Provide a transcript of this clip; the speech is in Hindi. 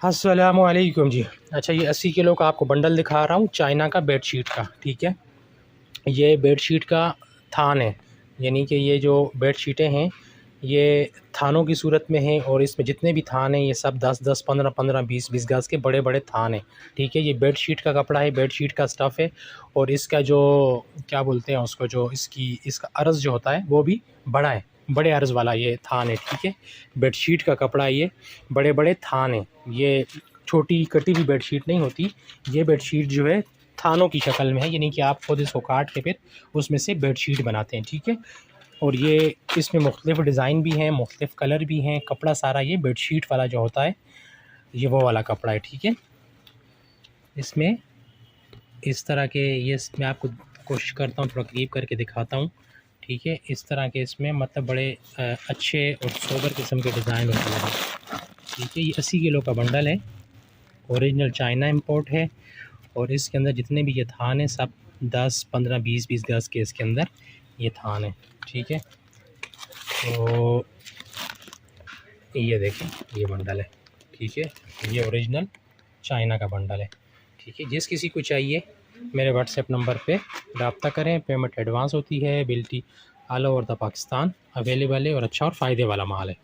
अस्सलामुअलैकुम जी। अच्छा, ये 80 किलो का आपको बंडल दिखा रहा हूँ चाइना का बेडशीट का। ठीक है, ये बेडशीट का थान है, यानी कि ये जो बेडशीटें हैं ये थानों की सूरत में हैं और इसमें जितने भी थान हैं ये सब 10-10, 15-15, 20-20 गज़ के बड़े बड़े थान हैं। ठीक है, ये बेडशीट का कपड़ा है, बेडशीट का स्टफ़ है और इसका जो क्या बोलते हैं उसको, जो इसका अर्ज़ जो होता है वो भी बड़ा है, बड़े अर्ज़ वाला ये थान है। ठीक है, बेडशीट का कपड़ा ये बड़े बड़े थान हैं, ये छोटी कटी हुई बेडशीट नहीं होती। ये बेडशीट जो है थानों की शक्ल में है, यानी कि आप खुद इसको काट के फिर उसमें से बेडशीट बनाते हैं। ठीक है, और ये इसमें मुख्तलिफ़ डिज़ाइन भी हैं, मुख्तलिफ़ कलर भी हैं। कपड़ा सारा ये बेडशीट वाला जो होता है ये वो वाला कपड़ा है। ठीक है, इसमें इस तरह के, ये मैं आपको कोशिश करता हूँ थोड़ा करीब करके दिखाता हूँ। ठीक है, इस तरह के इसमें मतलब बड़े अच्छे और सोबर किस्म के डिज़ाइन होते हैं। ठीक है, ये 80 किलो का बंडल है, ओरिजिनल चाइना इंपोर्ट है और इसके अंदर जितने भी ये थान हैं सब 10, 15, 20 गज़ के इसके अंदर ये थान है। ठीक है, तो ये देखें ये बंडल है। ठीक है, ये ओरिजिनल चाइना का बंडल है। ठीक है, जिस किसी को चाहिए मेरे व्हाट्सएप नंबर पे रब्ता करें। पेमेंट एडवांस होती है, बिल्टी all over the Pakistan available है और अच्छा और फ़ायदे वाला माल है।